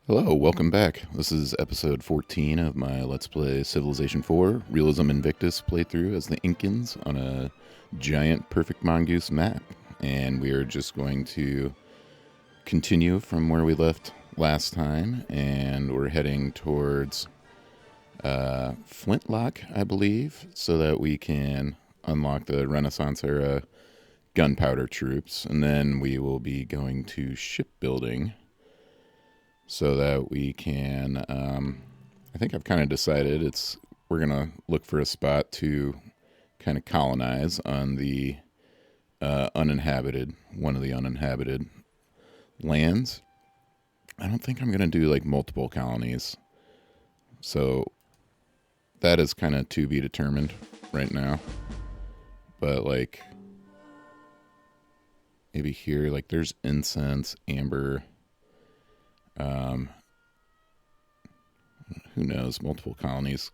Hello, welcome back. This is episode 14 of my Let's Play Civilization 4 Realism Invictus playthrough as the Incans on a giant Perfect Mongoose map. And we are just going to continue from where we left last time, and we're heading towards Flintlock, I believe, so that we can unlock the Renaissance era gunpowder troops. And then we will be going to shipbuilding so that we can, I think I've kind of decided we're going to look for a spot to kind of colonize on the one of the uninhabited lands. I don't think I'm going to do like multiple colonies. So that is kind of to be determined right now. But like maybe here, like there's incense, amber. Who knows? Multiple colonies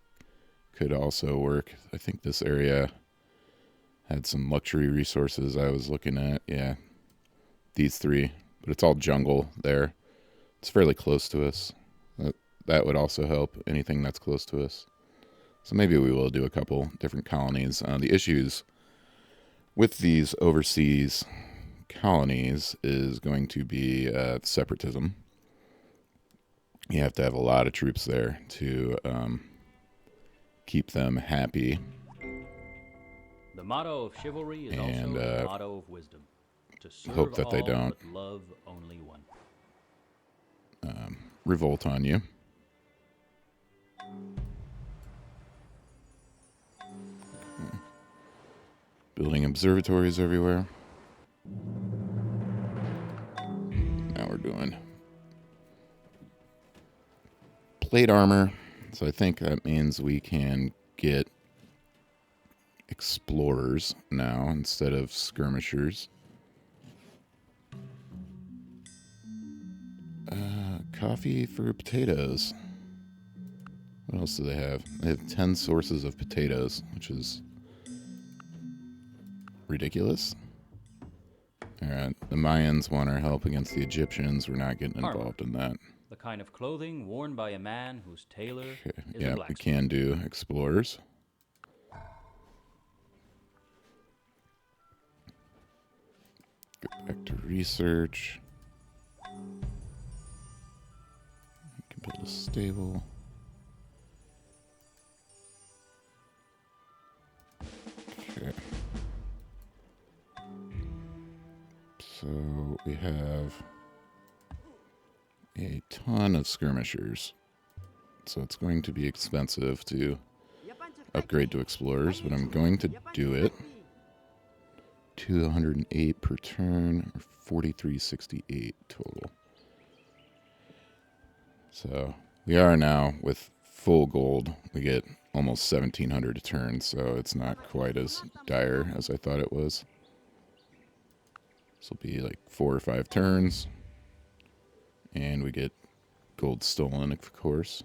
could also work. I think this area had some luxury resources I was looking at. Yeah, these three. But it's all jungle there. It's fairly close to us. That would also help, anything that's close to us. So maybe we will do a couple different colonies. The issues with these overseas colonies is going to be separatism. You have to have a lot of troops there to keep them happy. The motto of chivalry is also the motto of wisdom. To serve hope that all, they don't but love only one. Revolt on you. Building observatories everywhere. Now we're doing plate armor. So I think that means we can get explorers now instead of skirmishers. Coffee for potatoes. What else do they have? They have 10 sources of potatoes, which is ridiculous. Alright, the Mayans want our help against the Egyptians. We're not getting involved in that. The kind of clothing worn by a man whose tailor is a blacksmith. We can do explorers. Go back to research. We can build a stable. Okay. So we have a ton of skirmishers. So it's going to be expensive to upgrade to explorers, but I'm going to do it. 208 per turn, or 4368 total. So we are now with full gold. We get almost 1700 a turn, so it's not quite as dire as I thought it was. This will be like 4 or 5 turns, and we get gold stolen, of course.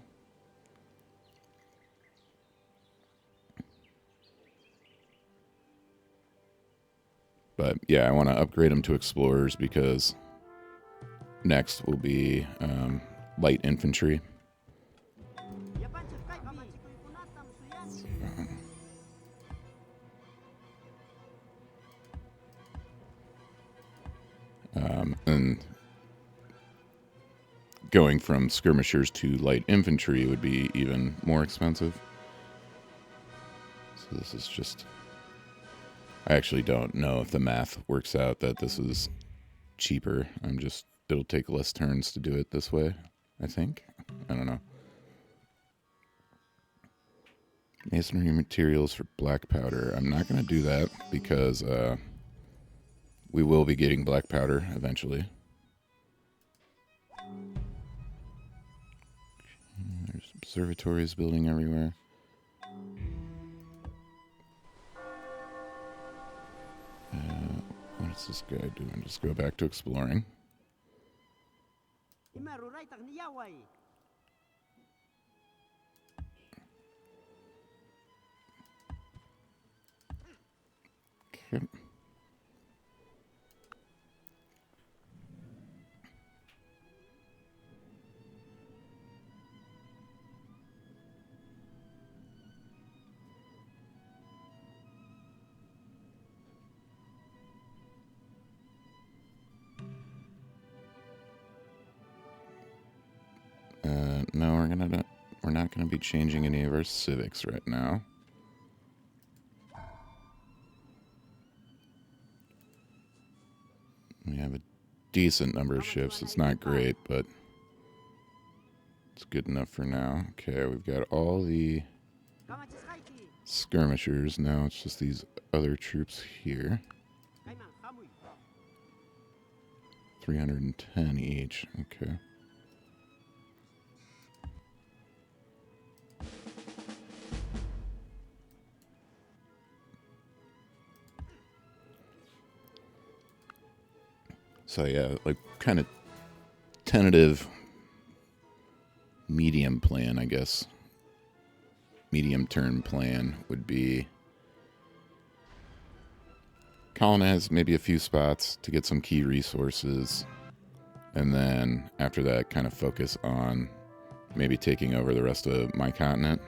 But yeah, I want to upgrade them to explorers because next will be light infantry. And going from skirmishers to light infantry would be even more expensive. So this is just... I actually don't know if the math works out that this is cheaper. It'll take less turns to do it this way, I think. I don't know. Masonry materials for black powder. I'm not going to do that because we will be getting black powder eventually. There's observatories building everywhere. What is this guy doing? Just go back to exploring. Okay. no, we're not gonna be changing any of our civics right now. We have a decent number of ships. It's not great, but it's good enough for now. Okay, we've got all the skirmishers. Now it's just these other troops here. 310 each. Okay. So yeah, like kind of tentative medium plan, I guess. Medium term plan would be colonize maybe a few spots to get some key resources, and then after that kind of focus on maybe taking over the rest of my continent.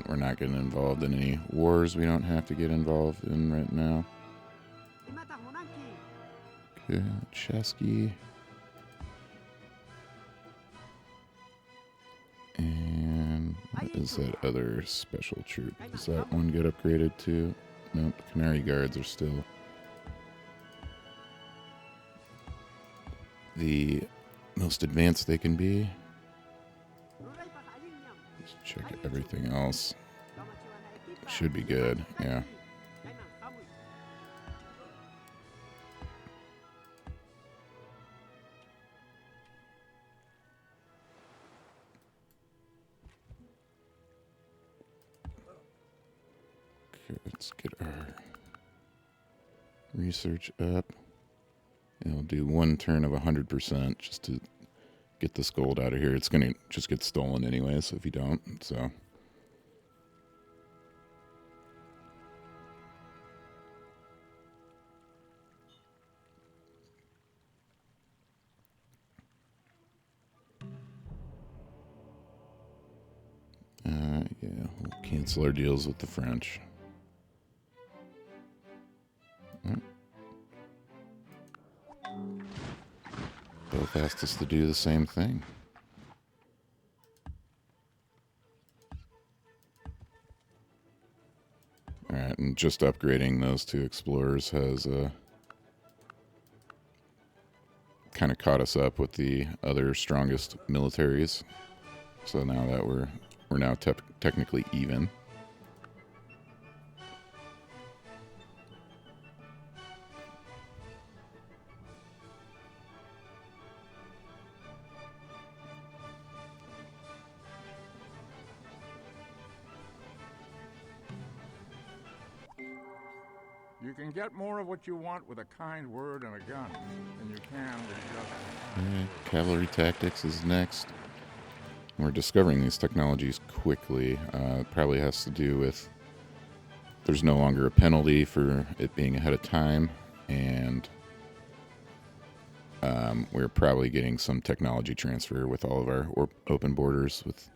We're not getting involved in any wars we don't have to get involved in right now. Okay, Chesky. And what is that other special troop? Does that one get upgraded too? Nope, Canary Guards are still the most advanced they can be. Let's check everything else. Should be good, yeah. Okay, let's get our research up. And we'll do one turn of 100% just to get this gold out of here. It's going to just get stolen anyways if you don't, so. Yeah, we'll cancel our deals with the French. Both asked us to do the same thing. Alright, and just upgrading those two explorers has kind of caught us up with the other strongest militaries. So now that we're now technically even. You can get more of what you want with a kind word and a gun than you can with just... Cavalry tactics is next. We're discovering these technologies quickly. Probably has to do with there's no longer a penalty for it being ahead of time, and we're probably getting some technology transfer with all of our open borders with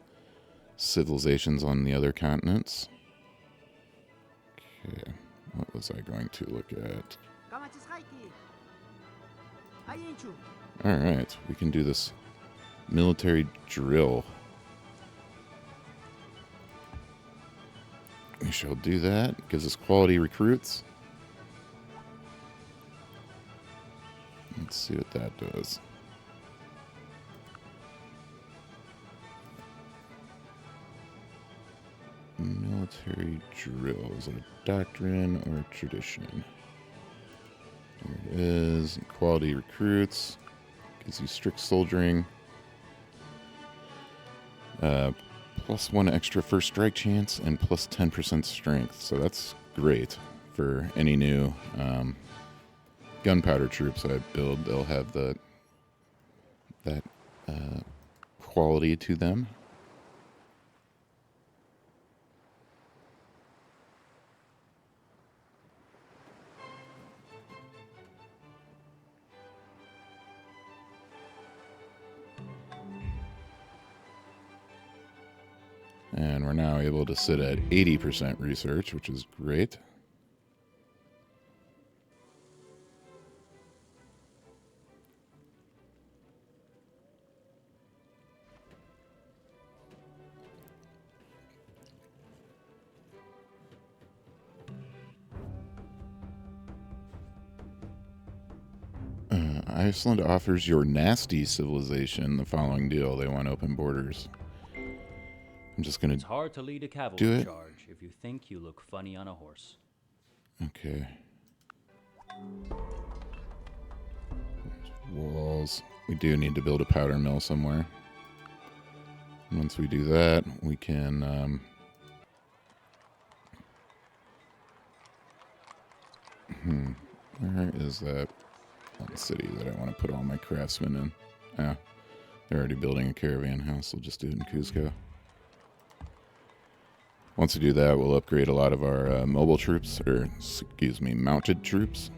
civilizations on the other continents. Okay, what was I going to look at? Alright, we can do this military drill. We shall do that. Gives us quality recruits. Let's see what that does. Military drill. Is it a doctrine or a tradition? There it is. Quality recruits. Gives you strict soldiering. +1 extra first strike chance and plus 10% strength. So that's great for any new gunpowder troops I build. They'll have that quality to them. And we're now able to sit at 80% research, which is great. Iceland offers your nasty civilization the following deal. They want open borders. I'm just gonna It's hard to lead a do cavalry it. charge if you think you look funny on a horse. Okay. Walls. We do need to build a powder mill somewhere. And once we do that, we can where is that one city that I want to put all my craftsmen in? Ah, they're already building a caravan house. We'll just do it in Cuzco. Once we do that, we'll upgrade a lot of our mobile troops, or excuse me, mounted troops.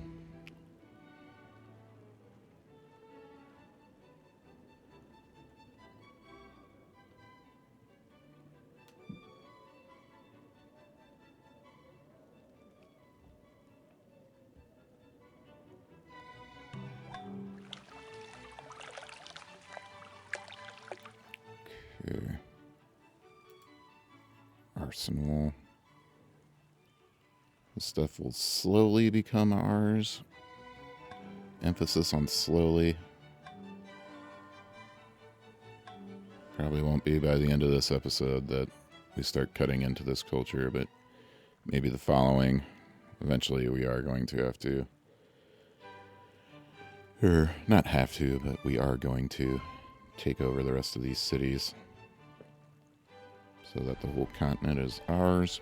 Okay. Arsenal. This stuff will slowly become ours. Emphasis on slowly. Probably won't be by the end of this episode that we start cutting into this culture, but maybe the following. Eventually we are going to have to, or not have to, but we are going to take over the rest of these cities so that the whole continent is ours.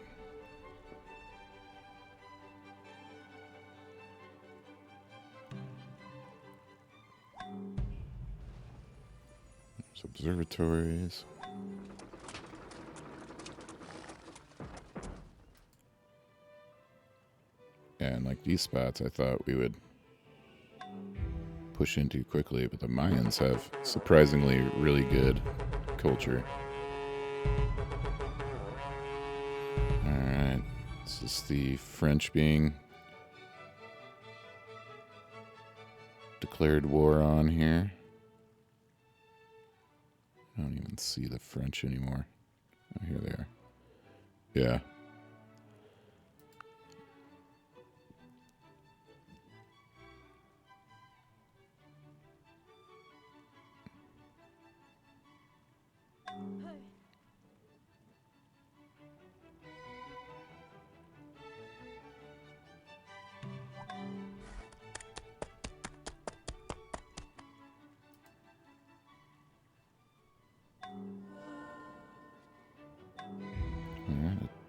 There's observatories. And like these spots, I thought we would push into quickly, but the Mayans have surprisingly really good culture. Alright, this is the French being declared war on here. I don't even see the French anymore. Oh, here they are. Yeah.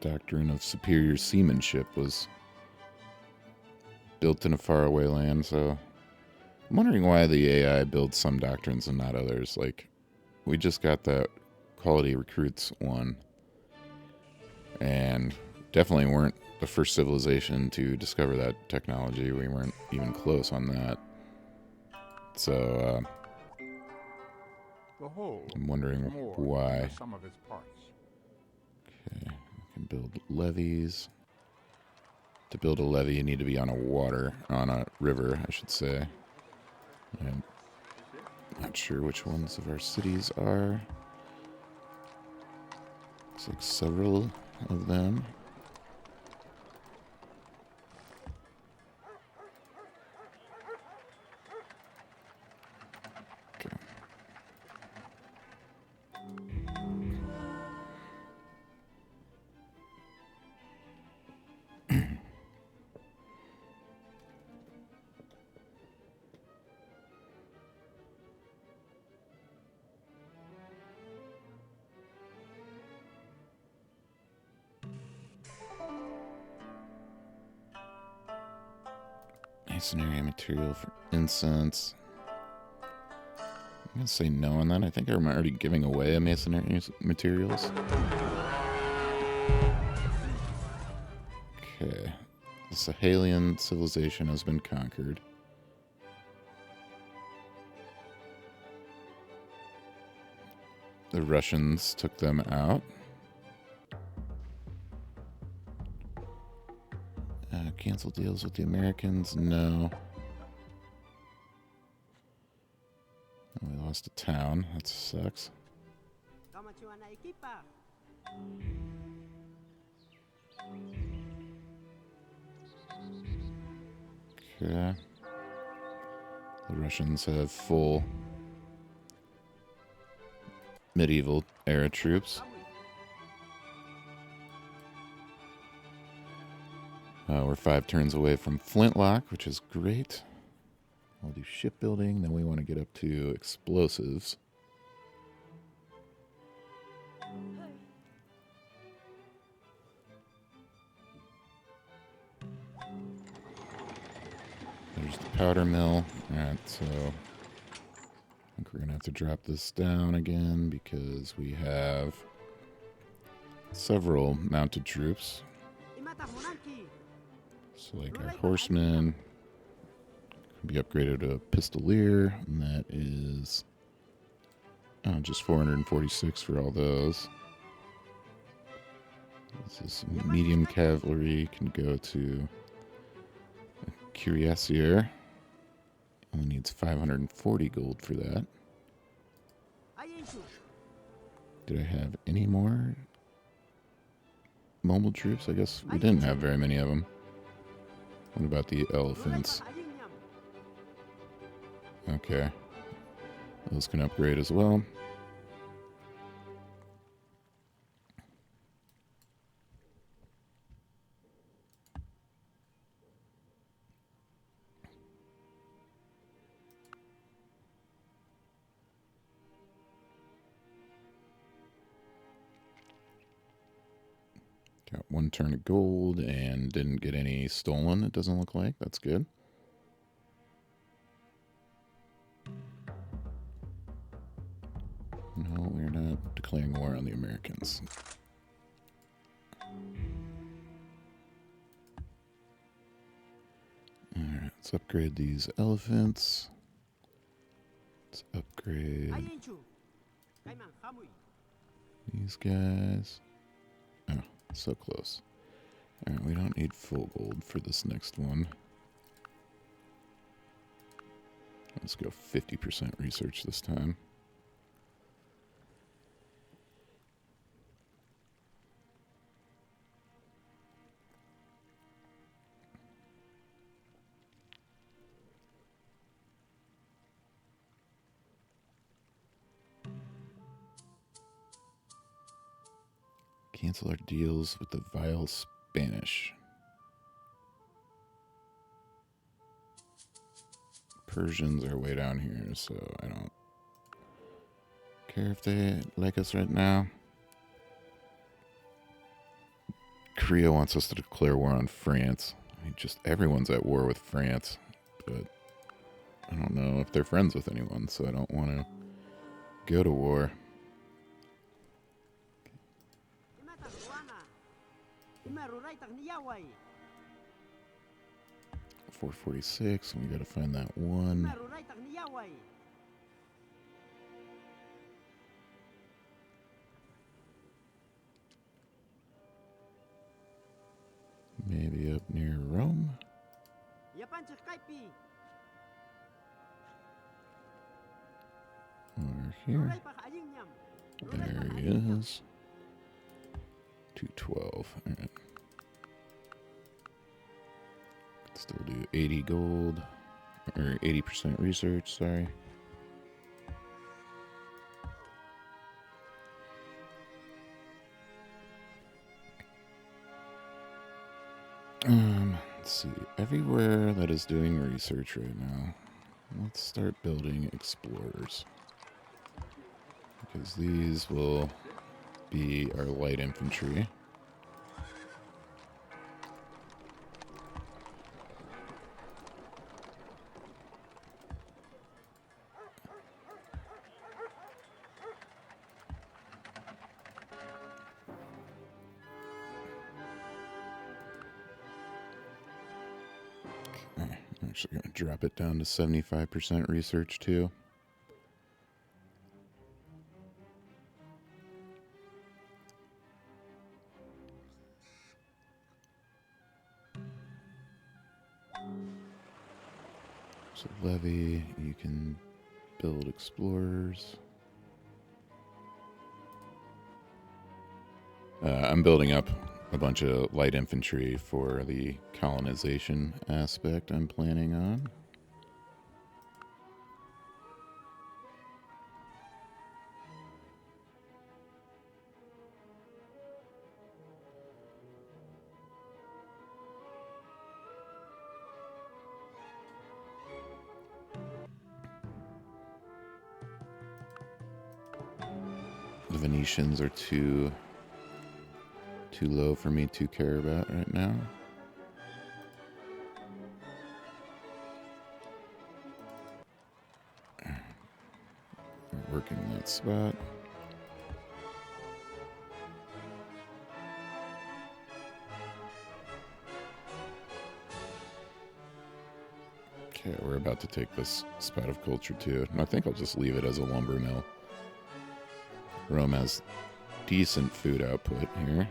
Doctrine of superior seamanship was built in a faraway land, so I'm wondering why the AI builds some doctrines and not others. Like, we just got that quality recruits one, and definitely weren't the first civilization to discover that technology. We weren't even close on that. So, The whole I'm wondering more why. than the sum of its parts. Okay, we can build levees. To build a levee, you need to be on a river, I should say. I'm not sure which ones of our cities are. Looks like several of them. Okay. Masonry material for incense. I'm going to say no on that. I think I'm already giving away a masonry materials. Okay. The Sahelian civilization has been conquered. The Russians took them out. Cancel deals with the Americans? No. Oh, we lost a town. That sucks. Okay. The Russians have full medieval era troops. We're 5 turns away from Flintlock, which is great. We'll do shipbuilding, then we want to get up to explosives. There's the powder mill. Alright, so I think we're going to have to drop this down again because we have several mounted troops. So like our horsemen can be upgraded to a pistolier, and that is just 446 for all those. This is medium cavalry, can go to a cuirassier. Only needs 540 gold for that. Did I have any more mobile troops? I guess we didn't have very many of them. What about the elephants? Okay. Those can upgrade as well. Got 1 turn of gold and didn't get any stolen, it doesn't look like. That's good. No, we're not declaring war on the Americans. Alright, let's upgrade these elephants. Let's upgrade these guys. Oh, so close. Alright, we don't need full gold for this next one. Let's go 50% research this time. Cancel our deals with the vile Spanish. Persians are way down here, so I don't care if they like us right now. Korea wants us to declare war on France. I mean, just everyone's at war with France, but I don't know if they're friends with anyone, so I don't want to go to war. 446, and we gotta find that one. Maybe up near Rome. Or here. There he is. 212. Alright. Still do 80 gold. Or 80% research, sorry. Let's see. Everywhere that is doing research right now, let's start building explorers. Because these will be our light infantry. Okay, I'm actually going to drop it down to 75% research too. So levy, you can build explorers. I'm building up a bunch of light infantry for the colonization aspect I'm planning on. Venetians are too low for me to care about right now. Working that spot. Okay, we're about to take this spot of culture too. And I think I'll just leave it as a lumber mill. Rome has decent food output here.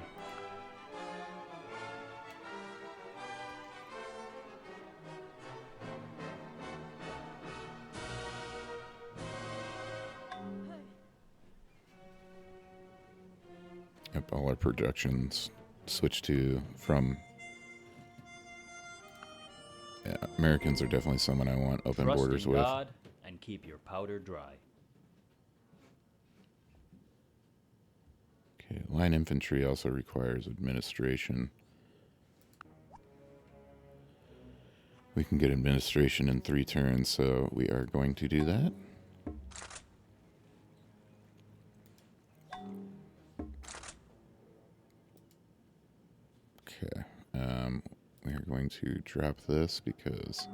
Yep, all our projections switch from... Yeah, Americans are definitely someone I want open Trust borders in with. God and keep your powder dry. Okay, line infantry also requires administration. We can get administration in 3 turns, so we are going to do that. Okay, we are going to drop this because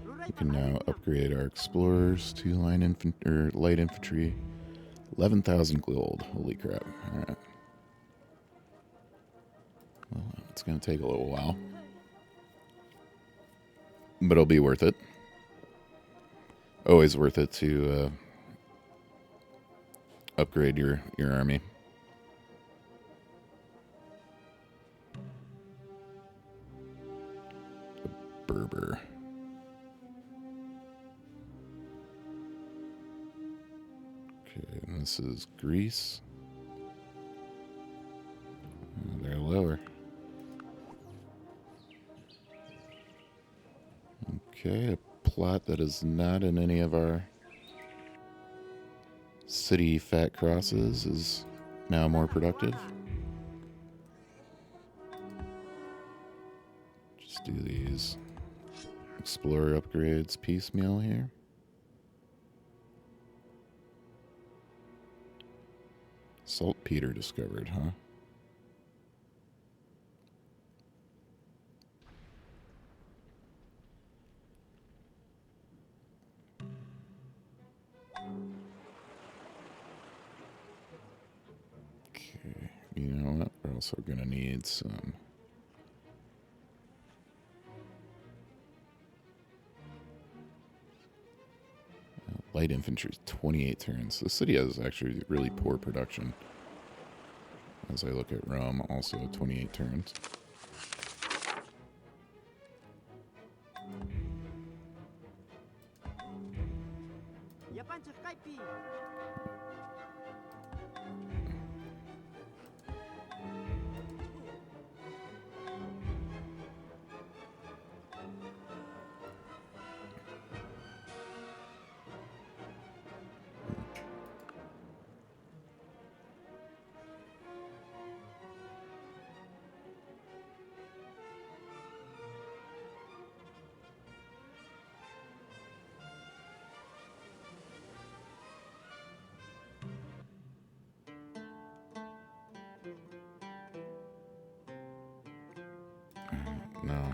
we can now upgrade our explorers to light infantry. 11,000 gold. Holy crap! All right. Well, it's going to take a little while, but it'll be worth it. Always worth it to upgrade your army. The Berber. Okay, and this is Greece. Oh, they're lower. Okay, a plot that is not in any of our city fat crosses is now more productive. Just do these explorer upgrades piecemeal here. Saltpeter discovered, huh? Okay, you know what? We're also gonna need some light infantry. 28 turns. The city has actually really poor production. As I look at Rome, also 28 turns. No.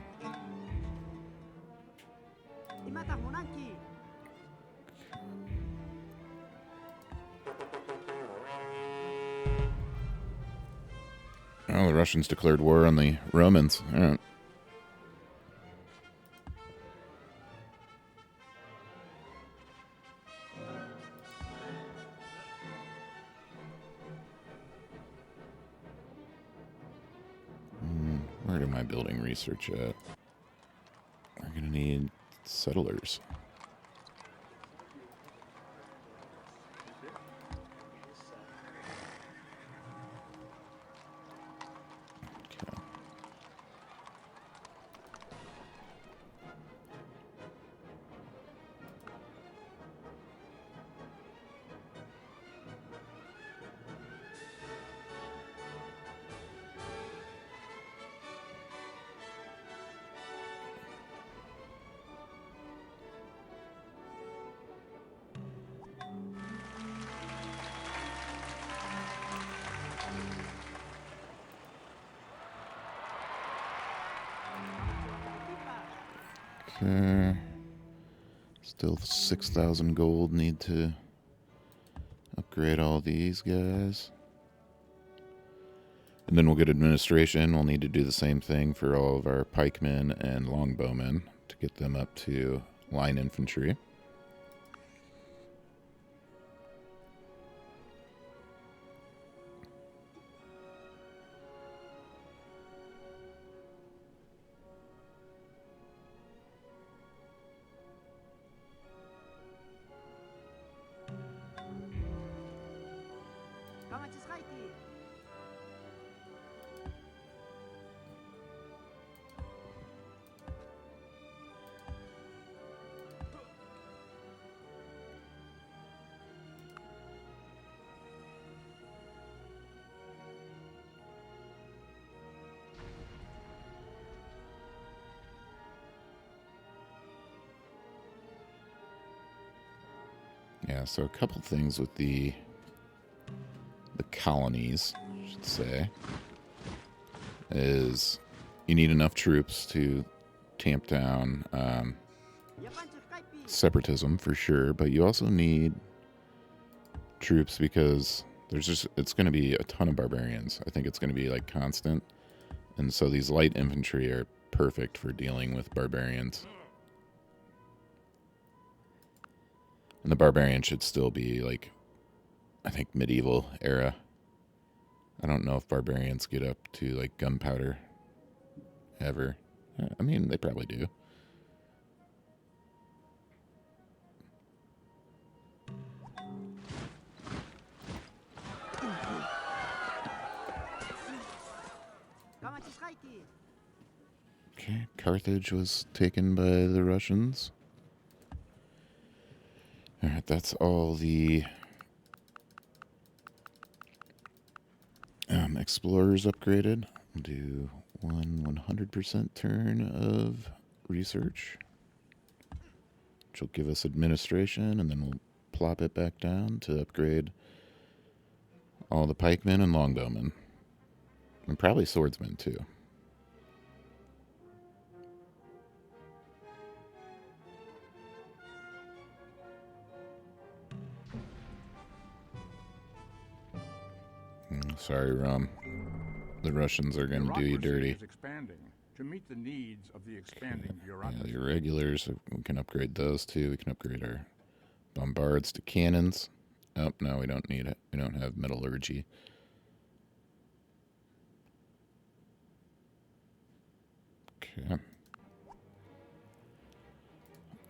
Oh, the Russians declared war on the Romans. All right. Where am I building research at? We're going to need settlers. Okay. Okay. Still 6,000 gold. Need to upgrade all these guys. And then we'll get administration. We'll need to do the same thing for all of our pikemen and longbowmen to get them up to line infantry. Yeah, so a couple things with the colonies, I should say, is you need enough troops to tamp down separatism for sure, but you also need troops because it's going to be a ton of barbarians. I think it's going to be like constant, and so these light infantry are perfect for dealing with barbarians. And the barbarian should still be, like, I think medieval era. I don't know if barbarians get up to, like, gunpowder ever. I mean, they probably do. Okay, Carthage was taken by the Russians. Alright, that's all the explorers upgraded. We'll do 100% turn of research, which will give us administration, and then we'll plop it back down to upgrade all the pikemen and longbowmen. And probably swordsmen, too. Sorry, Rum. The Russians are going to do you dirty. Is expanding to meet the needs of the expanding bureaucracy. Yeah, the irregulars, we can upgrade those too. We can upgrade our bombards to cannons. Oh, no, we don't need it. We don't have metallurgy. Okay.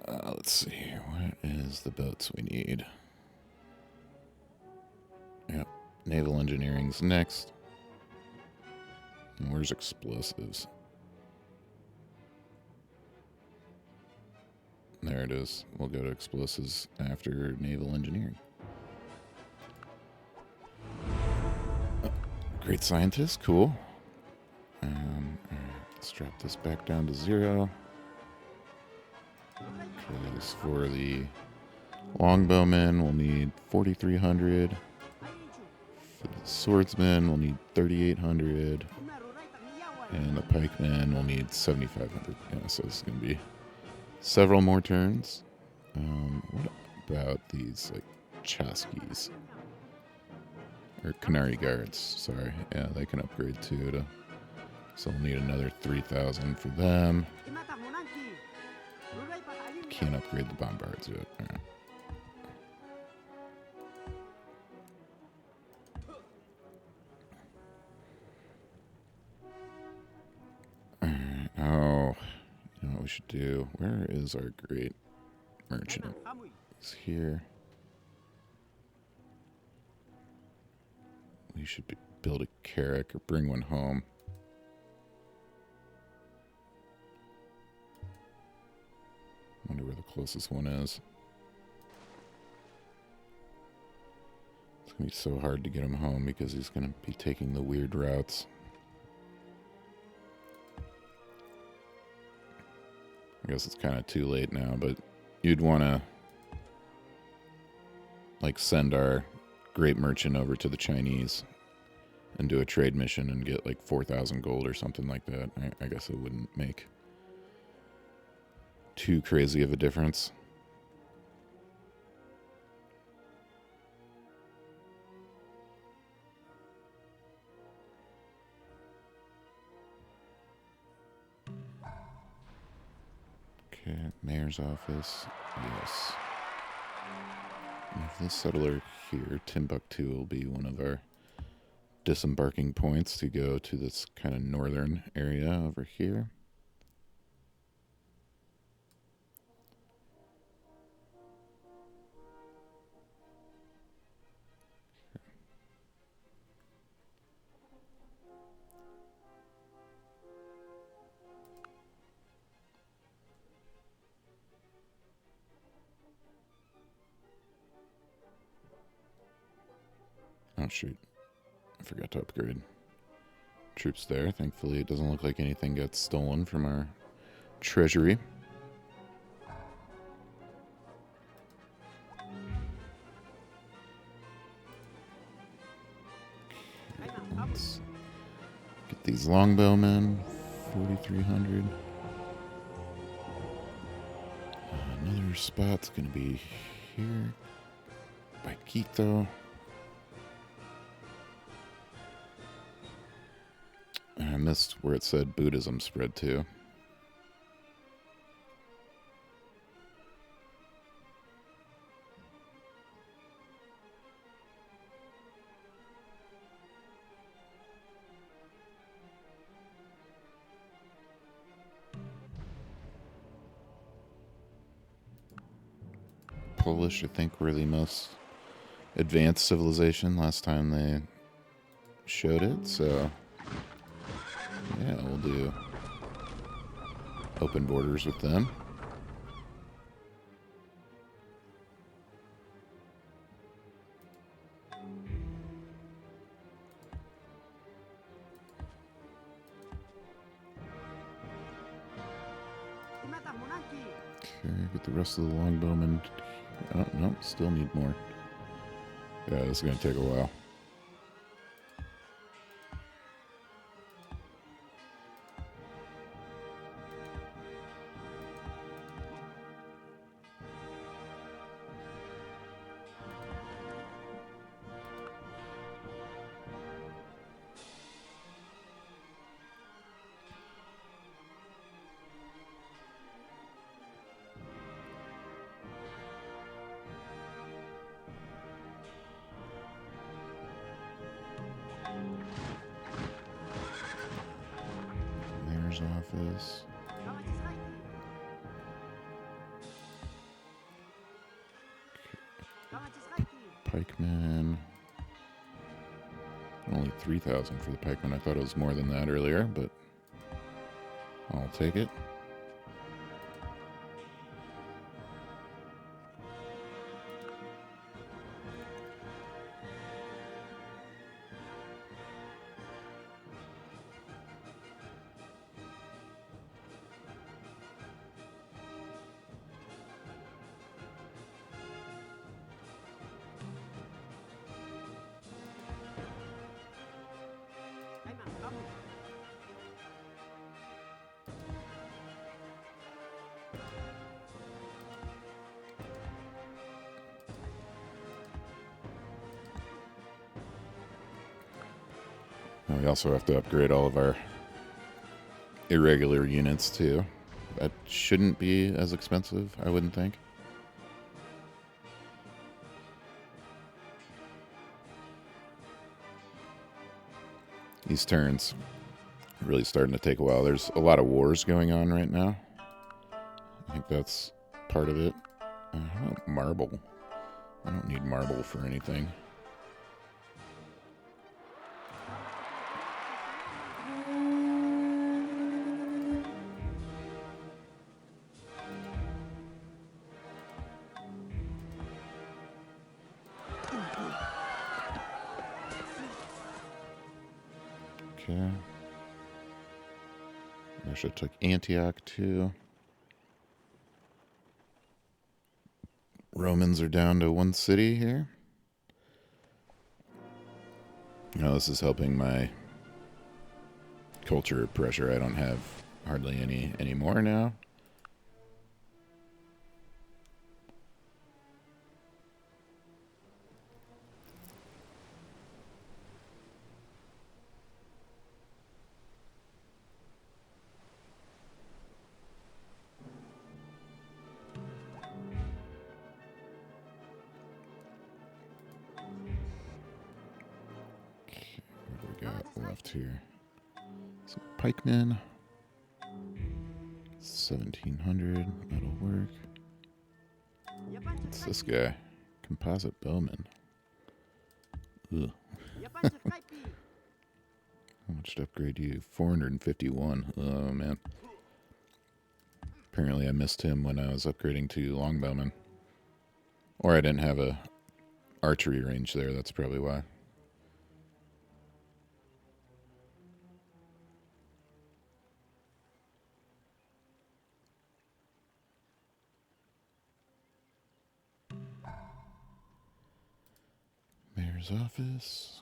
Let's see. What is the boats we need? Yep. Naval engineering's next. And where's explosives? There it is. We'll go to explosives after naval engineering. Oh, great scientist. Cool. All right, let's drop this back down to 0. Because for the longbowmen, we'll need 4,300. For the swordsmen, we'll need 3,800. And the pikemen will need 7,500. Yeah, so it's going to be several more turns. What about these, like, Chaskis? Or Canary Guards, sorry. Yeah, they can upgrade too. So we'll need another 3,000 for them. Can't upgrade the bombards yet. All right. Oh, you know what we should do? Where is our great merchant? He's here. We should build a carrack or bring one home. Wonder where the closest one is. It's going to be so hard to get him home because he's going to be taking the weird routes. I guess it's kind of too late now, but you'd want to, like, send our great merchant over to the Chinese and do a trade mission and get like 4,000 gold or something like that. I guess it wouldn't make too crazy of a difference. Okay, mayor's office. Yes. And if this settler here, Timbuktu, will be one of our disembarking points to go to this kind of northern area over here. Oh shoot, I forgot to upgrade troops there. Thankfully it doesn't look like anything gets stolen from our treasury. Let's get these longbowmen, 4,300. Another spot's gonna be here by Quito. I missed where it said Buddhism spread to. Polish, I think, were the most advanced civilization last time they showed it, so yeah, we'll do open borders with them. Okay, get the rest of the longbowmen. Oh, no, still need more. Yeah, this is going to take a while. Office. Okay. Pikemen. Only 3,000 for the pikemen. I thought it was more than that earlier, but I'll take it. We also have to upgrade all of our irregular units too. That shouldn't be as expensive, I wouldn't think. These turns are really starting to take a while. There's a lot of wars going on right now. I think that's part of it. How about marble? I don't need marble for anything. Okay. Russia took Antioch too. Romans are down to one city here. Now this is helping my culture pressure. I don't have hardly any anymore now. left here? Some pikemen. 1700. That'll work. What's this guy? Composite bowman. Ugh. How much to upgrade you? 451. Oh, man. Apparently I missed him when I was upgrading to longbowman. Or I didn't have a archery range there. That's probably why. Mayor's office.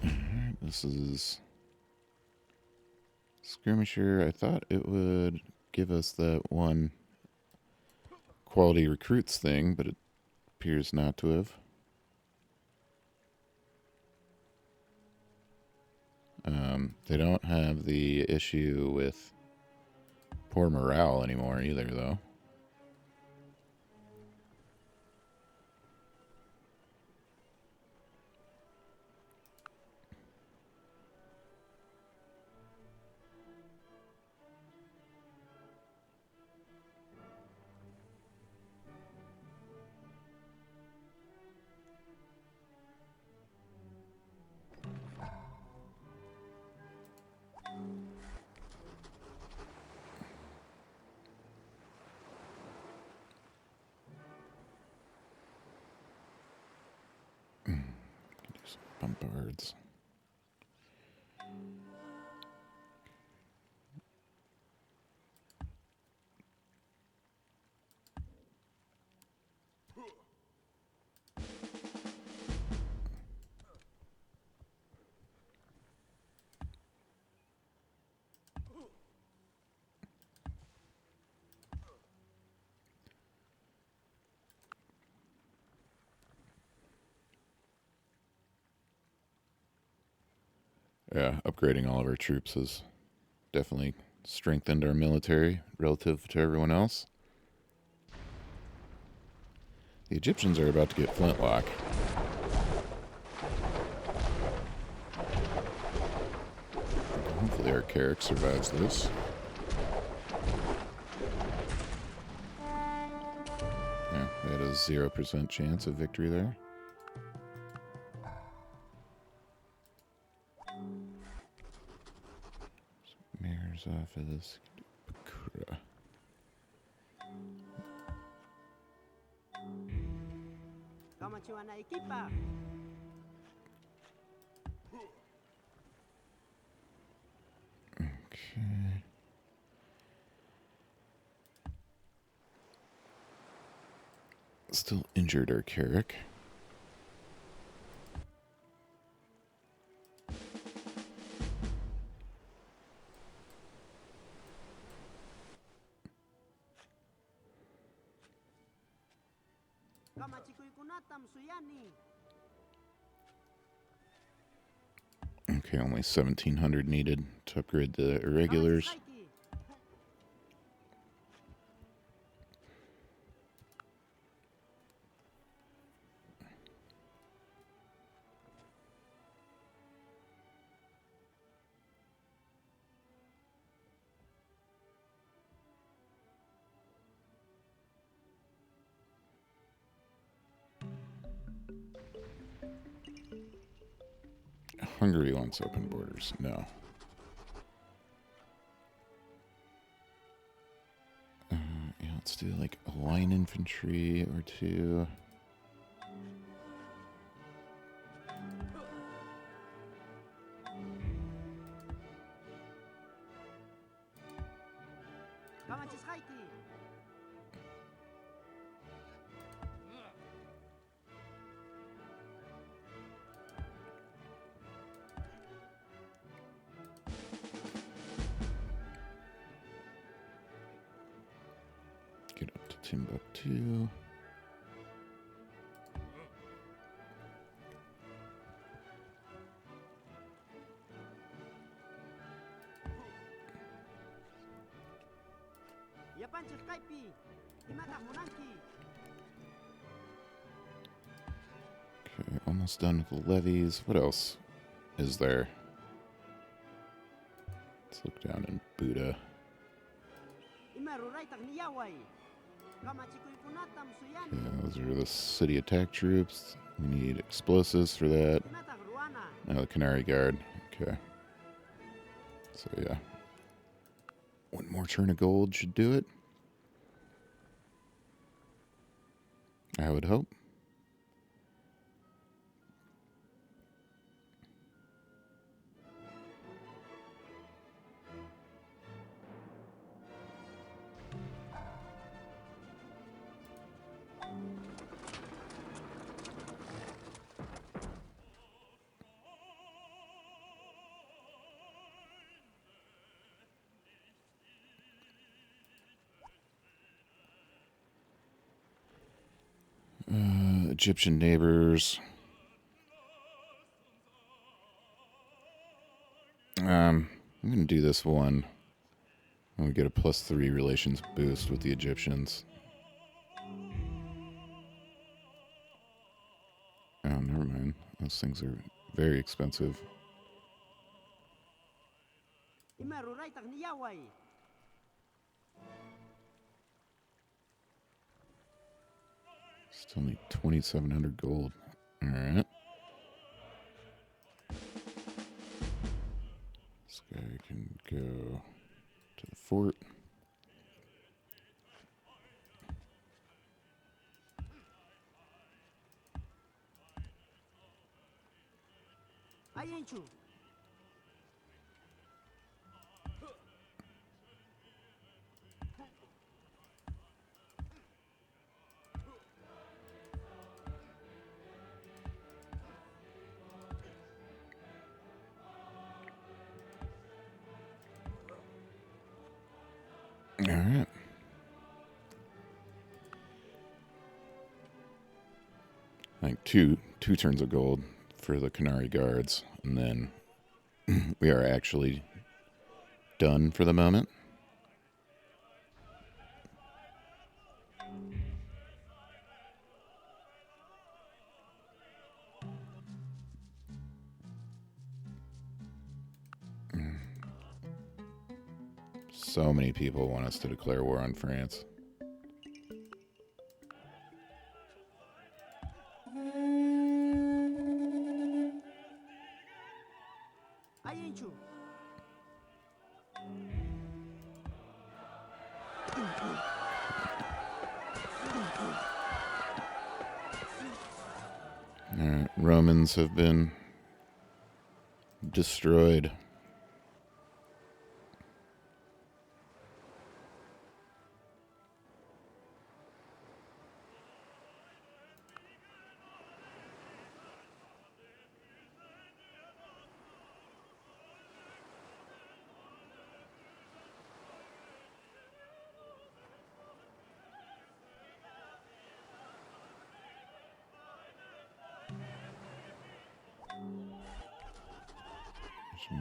Alright, this is Skirmisher. I thought it would give us that one quality recruits thing, but it appears not to have. They don't have the issue with poor morale anymore either, though. Bombards. Yeah, upgrading all of our troops has definitely strengthened our military relative to everyone else. The Egyptians are about to get flintlock. Hopefully our Carrick survives this. Yeah, we had a 0% chance of victory there. Mayor's office. Bakura. Okay. Still injured our Carrick. Okay, only 1,700 needed to upgrade the irregulars. Hungary wants open borders. No. Yeah, let's do like a line infantry or two. Get up to Timbuktu. Okay, almost done with the levees. What else is there? Let's look down in Buddha. Okay, those are the city attack troops. We need explosives for that. Oh, the Canary Guard. Okay. So, yeah. One more turn of gold should do it. I would hope. Egyptian neighbors. I'm going to do this one. We get a +3 relations boost with the Egyptians. Oh, never mind. Those things are very expensive. Still need 2,700 gold. All right. This guy can go to the fort. All right. I think two turns of gold for the Canary Guards, and then we are actually done for the moment. So many people want us to declare war on France. Alright, Romans have been destroyed.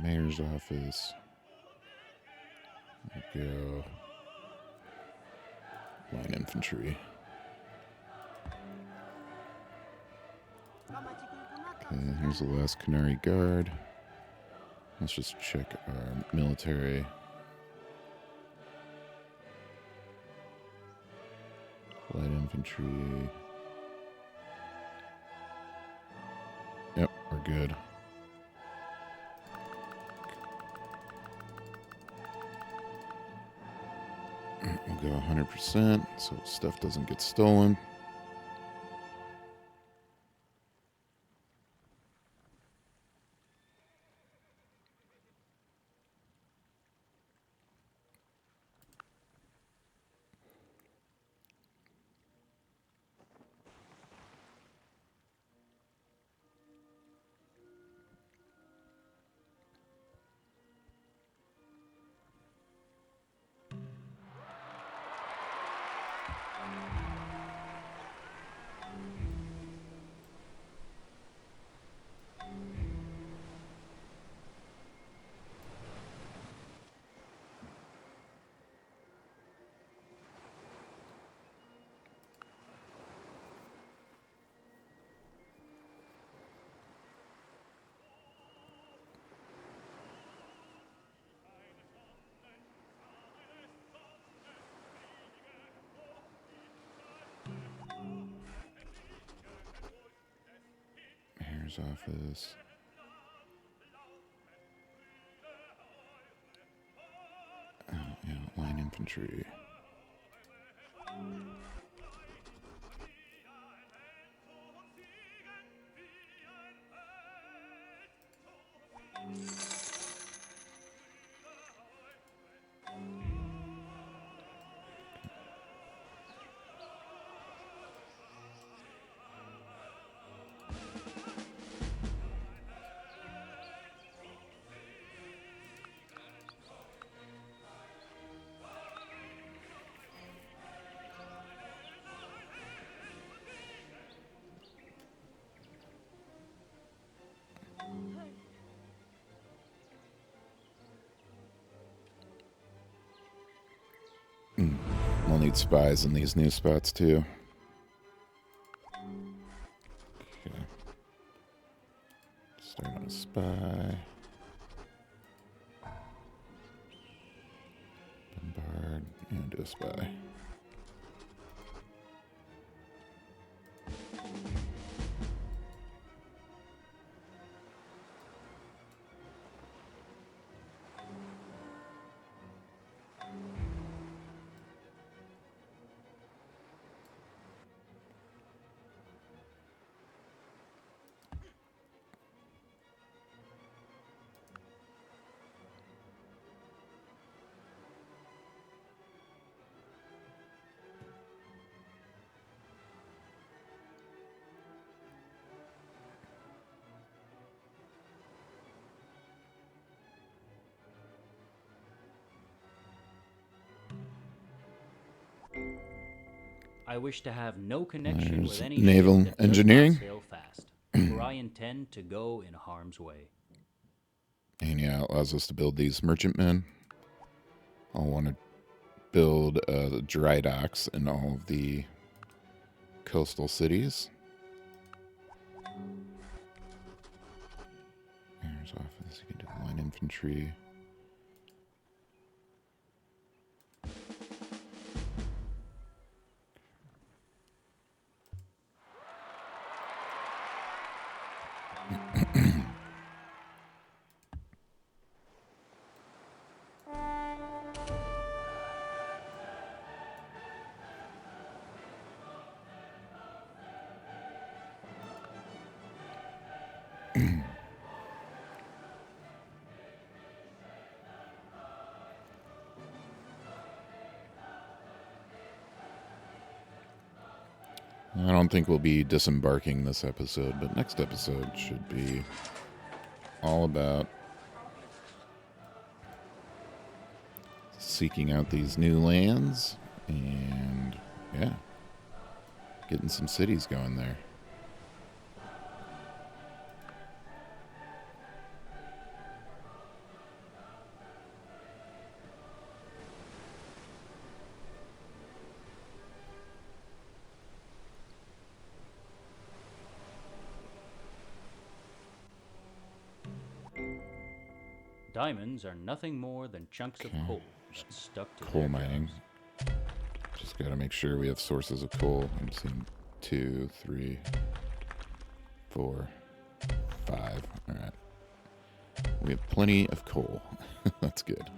Mayor's office. There we go. Line infantry. Okay, here's the last Canary Guard. Let's just check our military. Light infantry. Yep, we're good. We'll go 100% so stuff doesn't get stolen. Mayor's office. Yeah, line infantry. We'll need spies in these new spots too. Okay. Start on a spy. Bombard and do a spy. I wish to have no connection There's with any naval ship that engineering. does not sail fast, for I intend to go in harm's way. And yeah, it allows us to build these merchantmen. I'll want to build the dry docks in all of the coastal cities. There's office. You can do line infantry. I don't think we'll be disembarking this episode, but next episode should be all about seeking out these new lands and, yeah, getting some cities going there. Diamonds are nothing more than chunks of coal that's stuck to Coal their mining. jars. Just got to make sure we have sources of coal. I'm seeing 2, 3, 4, 5. All right. We have plenty of coal. That's good.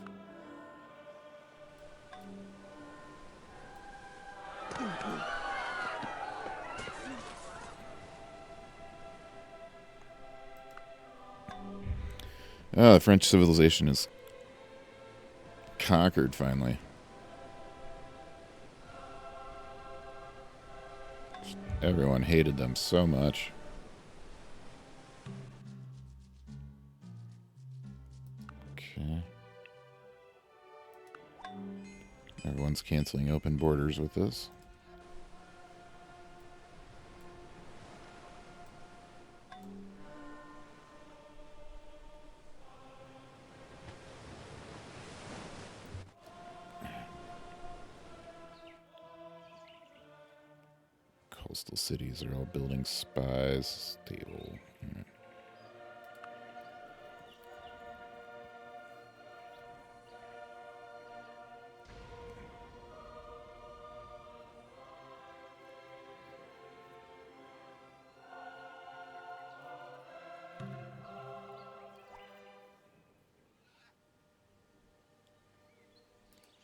Oh, the French civilization is conquered finally. Everyone hated them so much. Okay. Everyone's canceling open borders with this. Coastal cities are all building spies. Stable. Right.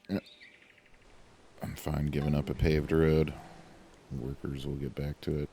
I'm fine giving up a paved road. Workers will get back to it.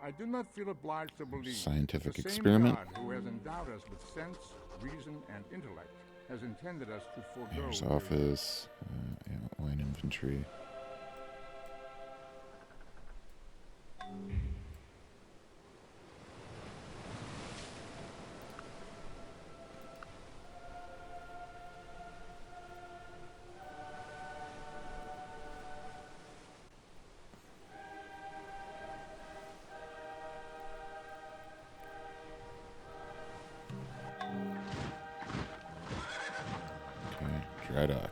I do not feel obliged to believe Scientific the same experiment. God who has endowed us with sense, reason, and intellect has intended us to forego. There's office, line infantry. Dry dock.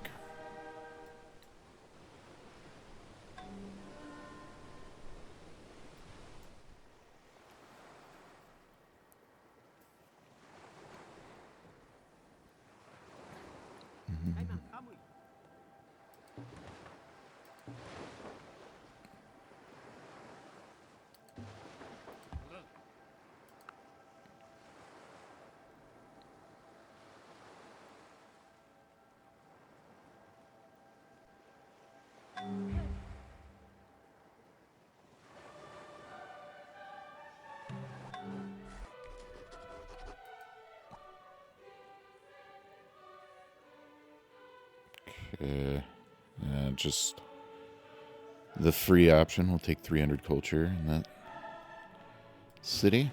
Just the free option. We'll take 300 culture in that city.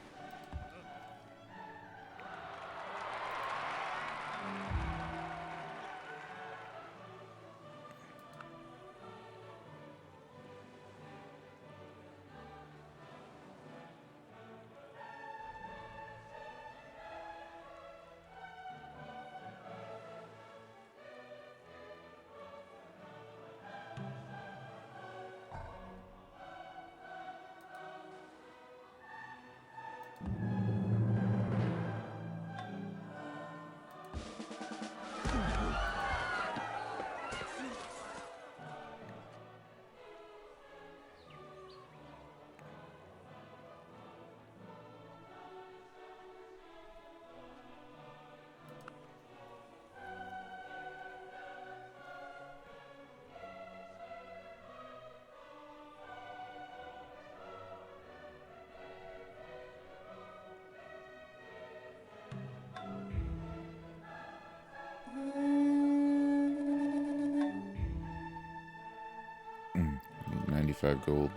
Need 95 gold.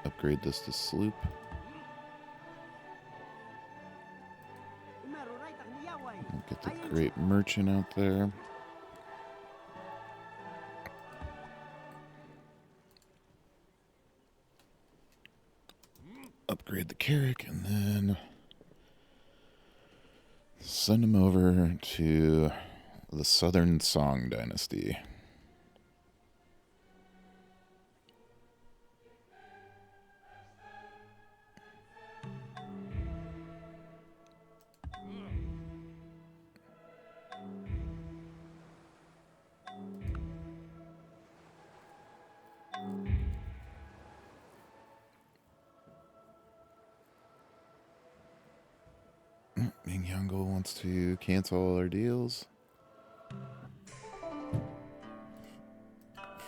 Upgrade this to sloop. Get the great merchant out there. Upgrade the Carrick and then send him over to the Southern Song Dynasty. Ming Yongle wants to cancel all our deals.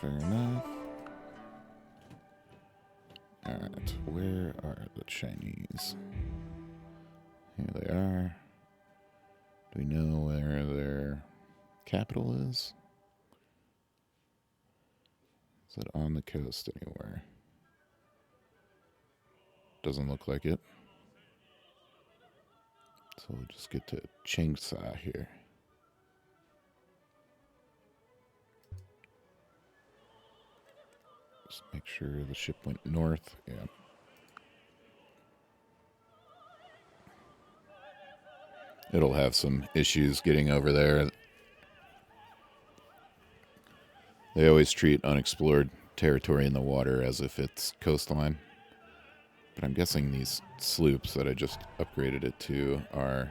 Fair enough. Alright, where are the Chinese? Here they are. Do we know where their capital is? Is it on the coast anywhere? Doesn't look like it. So we'll just get to Changsha here. Just make sure the ship went north. Yeah. It'll have some issues getting over there. They always treat unexplored territory in the water as if it's coastline. But I'm guessing these sloops that I just upgraded it to are...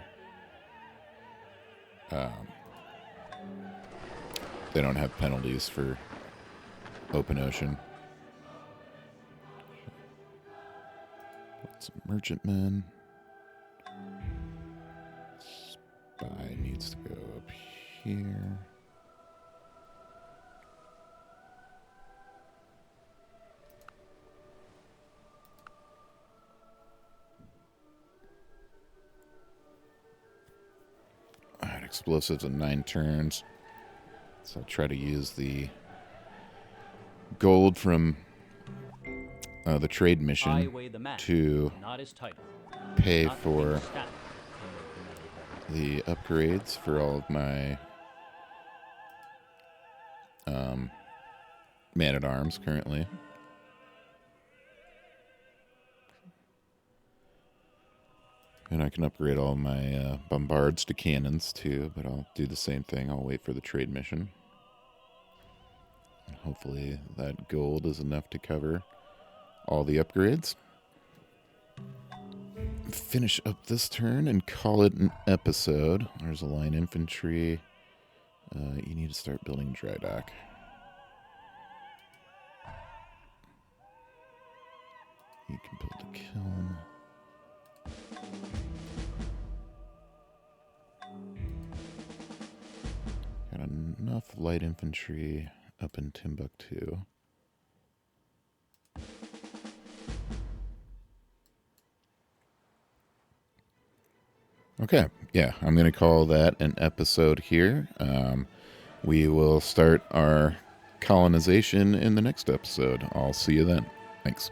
they don't have penalties for open ocean. Some merchantmen. Spy needs to go up here. Alright, explosives in 9 turns. So I'll try to use the gold from the trade mission to pay for the upgrades for all of my man-at-arms currently. And I can upgrade all my bombards to cannons too, but I'll do the same thing. I'll wait for the trade mission. And hopefully that gold is enough to cover all the upgrades. Finish up this turn and call it an episode. There's a line infantry. You need to start building dry dock. You can build a kiln. Got enough light infantry up in Timbuktu. Okay, yeah, I'm going to call that an episode here. We will start our colonization in the next episode. I'll see you then. Thanks.